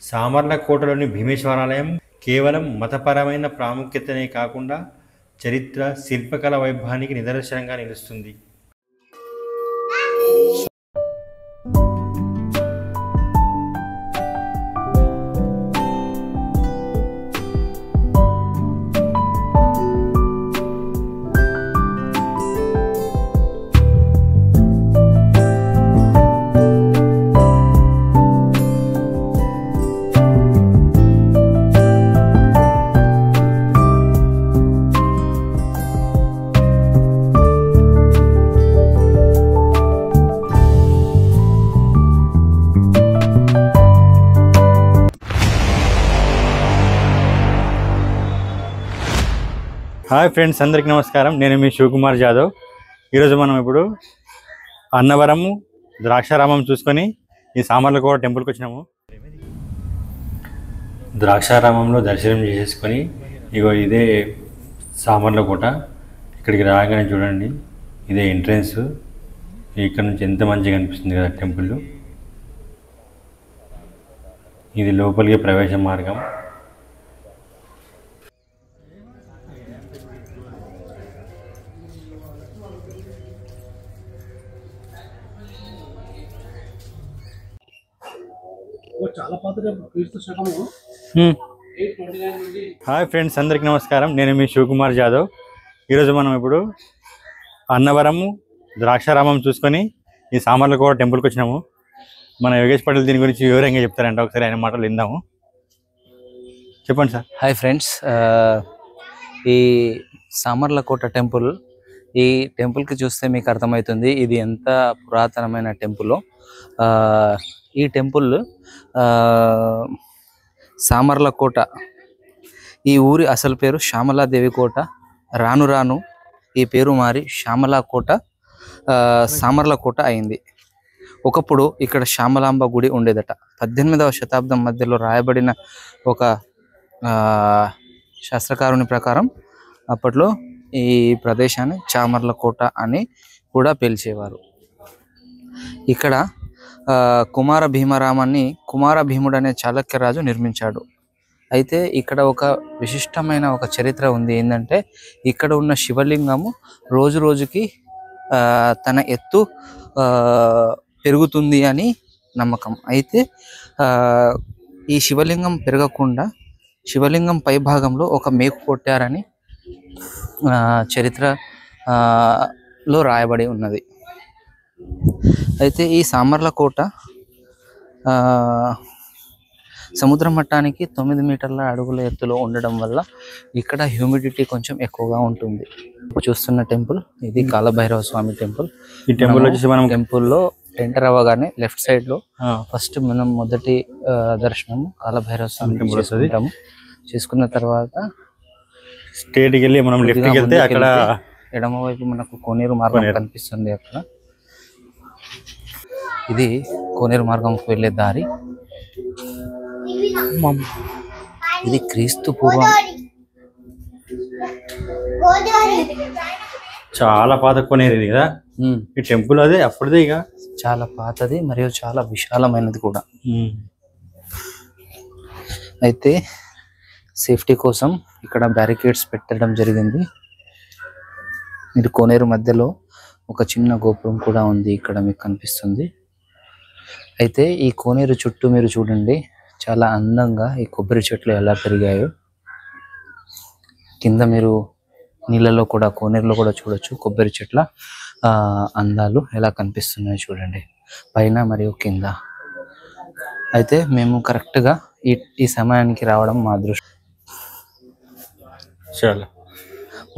సామర్లకోటలోని భీమేశ్వరాలయం కేవలం మతపరమైన ప్రాముఖ్యతనే కాకుండా చరిత్ర, శిల్పకళ వైభవానికి నిదర్శనంగా నిలుస్తుంది. హాయ్ ఫ్రెండ్స్, అందరికీ నమస్కారం. నేను మీ శివకుమార్ జాదవ్. ఈరోజు మనం ఇప్పుడు అన్నవరము ద్రాక్షారామం చూసుకొని ఈ సామర్లకోట టెంపుల్కి వచ్చినాము. ద్రాక్షారామంలో దర్శనం చేసేసుకొని ఇగో ఇదే సామర్లకోట. ఇక్కడికి రాగానే చూడండి, ఇదే ఎంట్రన్స్. ఇక్కడ నుంచి ఎంత మంచిగా కనిపిస్తుంది కదా టెంపుల్. ఇది లోపలికి ప్రవేశ మార్గం. హాయ్ ఫ్రెండ్స్, అందరికీ నమస్కారం. నేను మీ శివకుమార్ జాదవ్. ఈరోజు మనం ఇప్పుడు అన్నవరము ద్రాక్షారామం చూసుకొని ఈ సామర్లకోట టెంపుల్కి వచ్చినాము. మన యోగేష్ పటేల్ దీని గురించి వివరంగా చెప్తారంట. ఒకసారి ఆయన మాటలు విందాము. చెప్పండి సార్. హాయ్ ఫ్రెండ్స్, ఈ సామర్లకోట టెంపుల్, ఈ టెంపుల్కి చూస్తే మీకు అర్థమవుతుంది ఇది ఎంత పురాతనమైన టెంపుల్. ఈ టెంపుల్ సామర్లకోట, ఈ ఊరి అసలు పేరు శ్యామలాదేవి కోట. రాను రాను ఈ పేరు మారి శ్యామలాకోట, సామర్లకోట అయింది. ఒకప్పుడు ఇక్కడ శ్యామలాంబ గుడి ఉండేదట. 18వ శతాబ్దం మధ్యలో రాయబడిన ఒక శాస్త్రకారుని ప్రకారం అప్పట్లో ఈ ప్రదేశాన్ని చామర్లకోట అని కూడా పిలిచేవారు. ఇక్కడ కుమార భీమరామాన్ని కుమార భీముడు అనే చాళుక్యరాజు నిర్మించాడు. అయితే ఇక్కడ ఒక విశిష్టమైన ఒక చరిత్ర ఉంది. ఏంటంటే ఇక్కడ ఉన్న శివలింగము రోజు రోజుకి తన ఎత్తు పెరుగుతుంది అని నమ్మకం. అయితే ఈ శివలింగం పెరగకుండా శివలింగం పై భాగంలో ఒక మేకు కొట్టారని చరిత్రలో రాయబడి ఉన్నది. అయితే ఈ సామర్లకోట సముద్ర మట్టానికి 9 మీటర్ల అడుగుల ఎత్తులో ఉండడం వల్ల ఇక్కడ హ్యూమిడిటీ కొంచెం ఎక్కువగా ఉంటుంది. చూస్తున్న టెంపుల్ ఇది కాలభైరవ స్వామి టెంపుల్. ఈ టెంపుల్ వచ్చేసి మనం టెంపుల్లో ఎంటర్ అవ్వగానే లెఫ్ట్ సైడ్ లో ఫస్ట్ మనం మొదటి దర్శనం కాలభైరవ స్వామి టెంపుల్ చేసుకుంటాము. చేసుకున్న తర్వాత స్ట్రేట్కి వెళ్ళి మనం లెఫ్ట్కి వెళ్తే అక్కడ ఎడమ వైపు మనకు కోనేరు మార్గం కనిపిస్తుంది. అక్కడ ఇది కోనేరు మార్గంకు వెళ్ళే దారి. ఇది క్రీస్తు పూర్వం చాలా పాత కోనేరు ఇది కదా. ఈ టెంపుల్ అదే అప్పుడుదే ఇక చాలా పాతది మరియు చాలా విశాలమైనది కూడా. అయితే సేఫ్టీ కోసం ఇక్కడ బ్యారికేడ్స్ పెట్టడం జరిగింది. ఇది కోనేరు మధ్యలో ఒక చిన్న గోపురం కూడా ఉంది, ఇక్కడ మీకు కనిపిస్తుంది. అయితే ఈ కోనేరు చుట్టూ మీరు చూడండి, చాలా అందంగా ఈ కొబ్బరి చెట్లు ఎలా పెరిగాయో. కింద మీరు నీళ్ళలో కూడా కోనేరులో కూడా చూడొచ్చు కొబ్బరి చెట్ల అందాలు ఎలా కనిపిస్తున్నాయో చూడండి, పైన మరియు కింద. అయితే మేము కరెక్ట్గా ఈ సమయానికి రావడం మా అదృష్టం.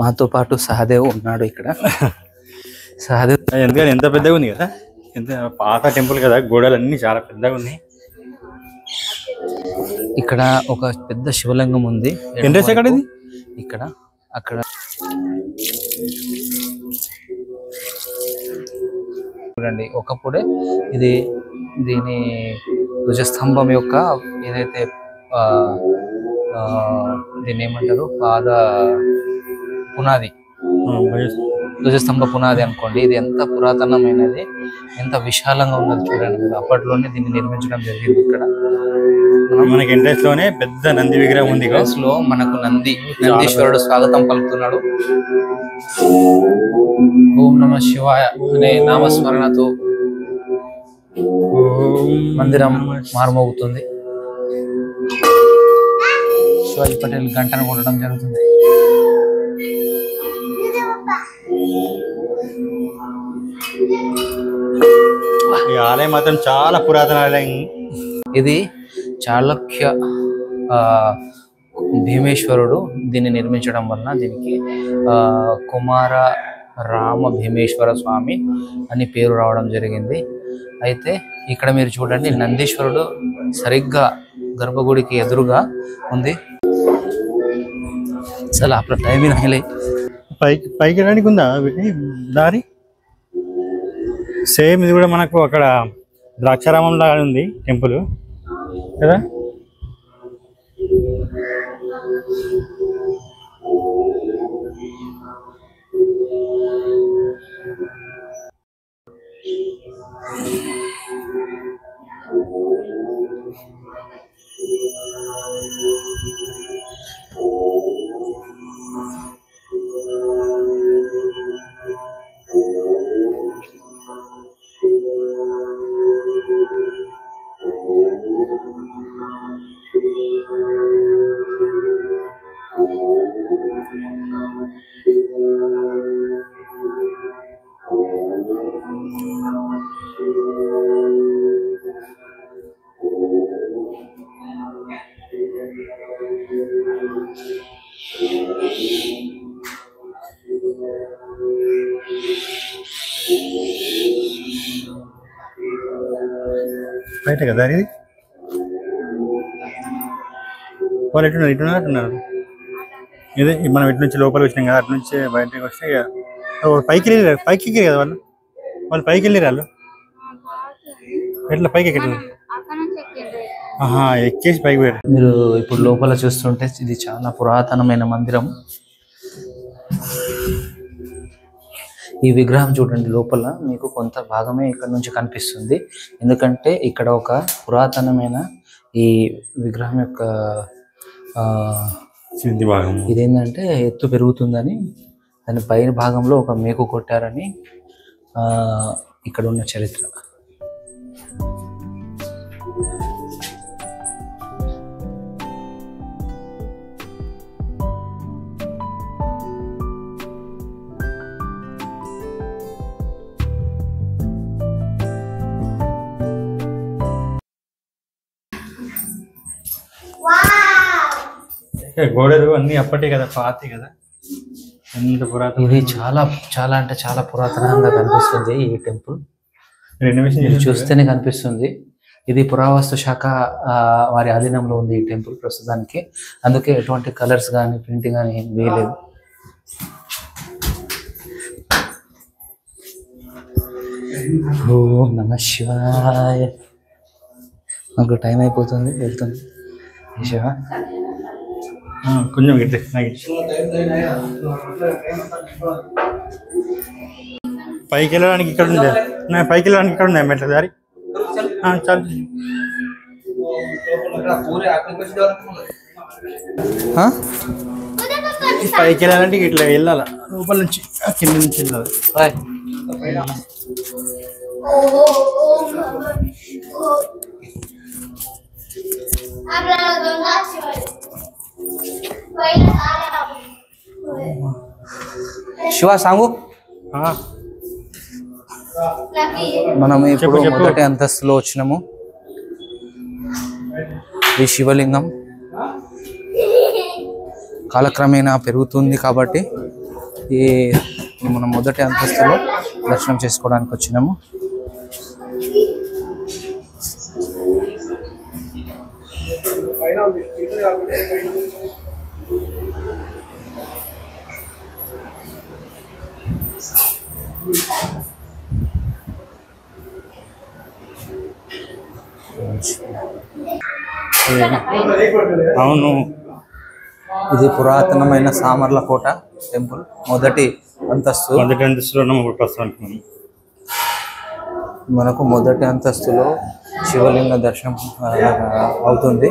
మాతో పాటు సహదేవ్ ఉన్నాడు ఇక్కడ. సహదేవ్ ఎందుకంటే ఎంత పెద్దగా ఉంది కదా, ఎంత పాత టెంపుల్ కదా, గోడలన్నీ చాలా పెద్దగా ఉన్నాయి. ఇక్కడ ఒక పెద్ద శివలింగం ఉంది. ఎంట్రెన్స్ ఎక్కడ ఇది? ఇక్కడ అక్కడ చూడండి. ఒకప్పుడే దీని ధ్వజస్తంభం యొక్క ఏదైతే దీన్ని ఏమంటారు, పాద పునాది ధ్వజస్తంభ పునాది అనుకోండి. ఇది ఎంత పురాతనమైనది, ఎంత విశాలంగా ఉన్నది చూడండి మీరు. అప్పట్లోనే దీన్ని నిర్మించడం జరిగింది. ఇక్కడ మనకి ఎంట్రెన్స్ లోనే పెద్ద నంది విగ్రహం ఉంది. ఎంట్రన్స్ లో మనకు నందీశ్వరుడు స్వాగతం పలుకుతున్నాడు. ఓం నమ శివాయ అనే నామస్మరణతో మందిరం మారుమోగుతుంది. శివాజీ పటేల్ గంటను కొట్టడం జరుగుతుంది. ఈ ఆలయం మాత్రం చాలా పురాతన ఆలయం. ఇది చాళుక్య భీమేశ్వరుడు దీన్ని నిర్మించడం వలన దీనికి కుమార రామ భీమేశ్వర స్వామి అని పేరు రావడం జరిగింది. అయితే ఇక్కడ మీరు చూడండి, నందీశ్వరుడు సరిగ్గా గర్భగుడికి ఎదురుగా ఉంది. చాలా అప్పుడు టైమింగ్ హైలైట్. పైకి వెళ్ళడానికి ఉందా దారి? సేమ్ ఇది కూడా మనకు అక్కడ ద్రాక్షారామం లాగా ఉంది టెంపుల్ కదా. బయట కదా ఇది. వాళ్ళు ఎట్టున్నారు ఇదే మనం ఇటు నుంచి లోపలికి వచ్చినాం కదా, అటు నుంచి బయటకు వస్తే పైకి ఎక్కిరు కదా వాళ్ళు పైకి వెళ్ళారు. వాళ్ళు ఎట్లా పైకి ఎక్కలేదు? ఎక్కేసి పైకి పోయారు. మీరు ఇప్పుడు లోపల చూస్తుంటే ఇది చాలా పురాతనమైన మందిరం. ఈ విగ్రహం చూడండి, లోపల మీకు కొంత భాగమే ఇక్కడ నుంచి కనిపిస్తుంది. ఎందుకంటే ఇక్కడ ఒక పురాతనమైన ఈ విగ్రహం యొక్క భాగం ఇదేంటంటే ఎత్తు పెరుగుతుందని దాని పైన భాగంలో ఒక మేకు కొట్టారని ఇక్కడ ఉన్న చరిత్ర. గోడలు అన్ని అప్పటి కదా, పాతి కదా, ఎంత పురాతన. ఇది చాలా చాలా అంటే చాలా పురాతనంగా కనిపిస్తుంది ఈ టెంపుల్. రెనోవేషన్ చూస్తేనే కనిపిస్తుంది. ఇది పురావస్తు శాఖ వారి ఆధీనంలో ఉంది ఈ టెంపుల్ ప్రస్తుతానికి. అందుకే ఎటువంటి కలర్స్ కానీ ప్రింటింగ్ కానీ ఏం వేయలేదు. ఓం నమ శివాయ. నాకు టైం అయిపోతుంది, వెళ్తుంది. శివ కొంచెం పైకి వెళ్ళడానికి ఇక్కడ ఉంది, పైకి వెళ్ళడానికి ఇక్కడ ఉంది మెట్ల దారి. చాలు పైకి వెళ్ళాలంటే ఇట్లా వెళ్ళాలి, లోపల నుంచి కింద నుంచి వెళ్ళాలి. శివ సాంగు మనం ఇప్పుడు మొదటి అంతస్తులో వచ్చినాము. ఈ శివలింగం కాలక్రమేణా పెరుగుతుంది కాబట్టి ఈ మనం మొదటి అంతస్తులో దర్శనం చేసుకోవడానికి వచ్చినాము. అవును, ఇది పురాతనమైన సామర్లకోట టెంపుల్ మొదటి అంతస్తు. మొదటి అంతస్తులో ఉన్నాం ఇప్పుడు ప్రస్తుతానికి. మనకు మొదటి అంతస్తులో శివలింగ దర్శనం అవుతుంది.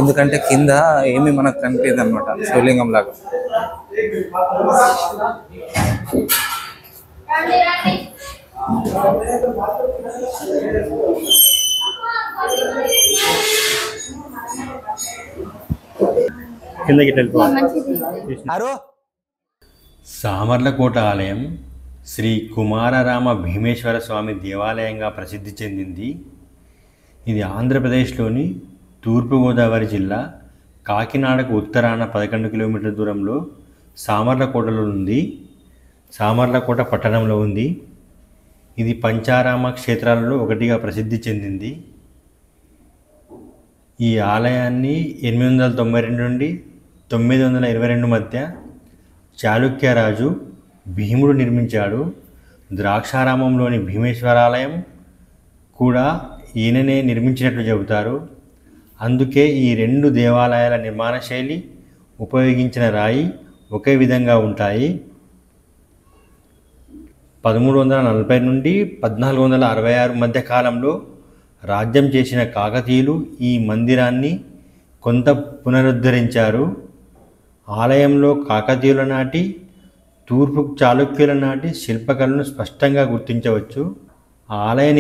ఎందుకంటే కింద ఏమి మనకు కనిపించదు అనమాట శివలింగం లాగా. కిందకి సామర్లకోట ఆలయం శ్రీ కుమారరామ భీమేశ్వర స్వామి దేవాలయంగా ప్రసిద్ధి చెందింది. ఇది ఆంధ్రప్రదేశ్లోని తూర్పుగోదావరి జిల్లా కాకినాడకు ఉత్తరాన 11 కిలోమీటర్ల దూరంలో సామర్లకోటలో ఉంది. సామర్లకోట పట్టణంలో ఉంది. ఇది పంచారామ క్షేత్రాలలో ఒకటిగా ప్రసిద్ధి చెందింది. ఈ ఆలయాన్ని 892 నుండి 922 మధ్య చాళుక్యరాజు భీముడు నిర్మించాడు. ద్రాక్షారామంలోని భీమేశ్వరాలయం కూడా ఈయననే నిర్మించినట్లు చెబుతారు. అందుకే ఈ రెండు దేవాలయాల నిర్మాణ శైలి, ఉపయోగించిన రాయి ఒకే విధంగా ఉంటాయి. 1340 నుండి 1466 మధ్య కాలంలో రాజ్యం చేసిన కాకతీయులు ఈ మందిరాన్ని కొంత పునరుద్ధరించారు. ఆలయంలో కాకతీయుల నాటి, తూర్పు చాళుక్యుల నాటి శిల్పకళను స్పష్టంగా గుర్తించవచ్చు. ఆలయ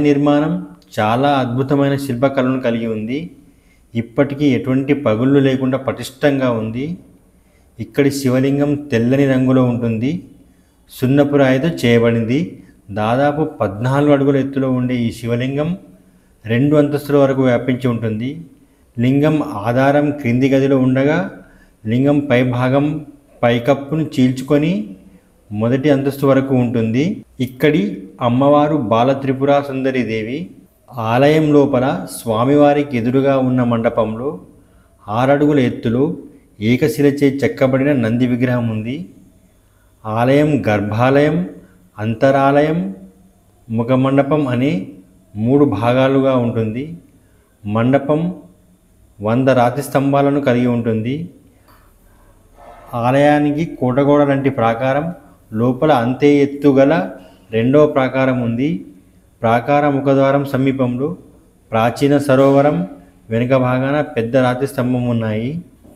నిర్మాణం చాలా అద్భుతమైన శిల్పకళను కలిగి ఉంది. ఇప్పటికీ ఎటువంటి పగుళ్ళు లేకుండా పటిష్టంగా ఉంది. ఇక్కడి శివలింగం తెల్లని రంగులో ఉంటుంది. సున్నపు రాయితో చేయబడింది. దాదాపు 14 అడుగుల ఎత్తులో ఉండే ఈ శివలింగం 2 అంతస్తుల వరకు వ్యాపించి ఉంటుంది. లింగం ఆధారం క్రింది గదిలో ఉండగా లింగం పైభాగం పైకప్పును చీల్చుకొని మొదటి అంతస్తు వరకు ఉంటుంది. ఇక్కడి అమ్మవారు బాలత్రిపుర సుందరీదేవి. ఆలయం లోపల స్వామివారికి ఎదురుగా ఉన్న మండపంలో 6 అడుగుల ఎత్తులో ఏకశిలచే చెక్కబడిన నంది విగ్రహం ఉంది. ఆలయం గర్భాలయం, అంతరాలయం, ముఖమండపం అనే 3 భాగాలుగా ఉంటుంది. మండపం 100 రాతి స్తంభాలను కలిగి ఉంటుంది. ఆలయానికి కోటగోడ లాంటి ప్రాకారం, లోపల అంతే ఎత్తుగల రెండవ ప్రాకారం ఉంది. ప్రాకార ముఖద్వారం సమీపంలో ప్రాచీన సరోవరం, వెనుక భాగాన పెద్ద రాతి స్తంభం ఉన్నాయి.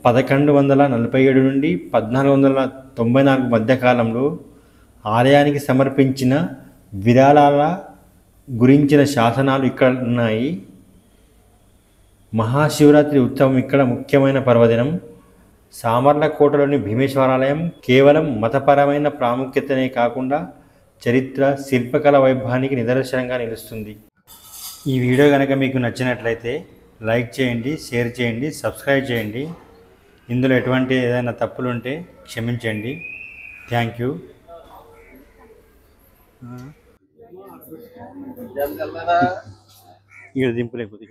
1147 నుండి 1494 మధ్యకాలంలో ఆలయానికి సమర్పించిన విరాళాల గురించిన శాసనాలు ఇక్కడ ఉన్నాయి. మహాశివరాత్రి ఉత్సవం ఇక్కడ ముఖ్యమైన పర్వదినం. సామర్లకోటలోని భీమేశ్వరాలయం కేవలం మతపరమైన ప్రాముఖ్యతనే కాకుండా చరిత్ర, శిల్పకళ వైభవానికి నిదర్శనంగా నిలుస్తుంది. ఈ వీడియో కనుక మీకు నచ్చినట్లయితే లైక్ చేయండి, షేర్ చేయండి, సబ్స్క్రైబ్ చేయండి. ఇందులో ఎటువంటి ఏదైనా తప్పులు ఉంటే క్షమించండి. Thank you. ఇక్కడ దింపులేకపోతే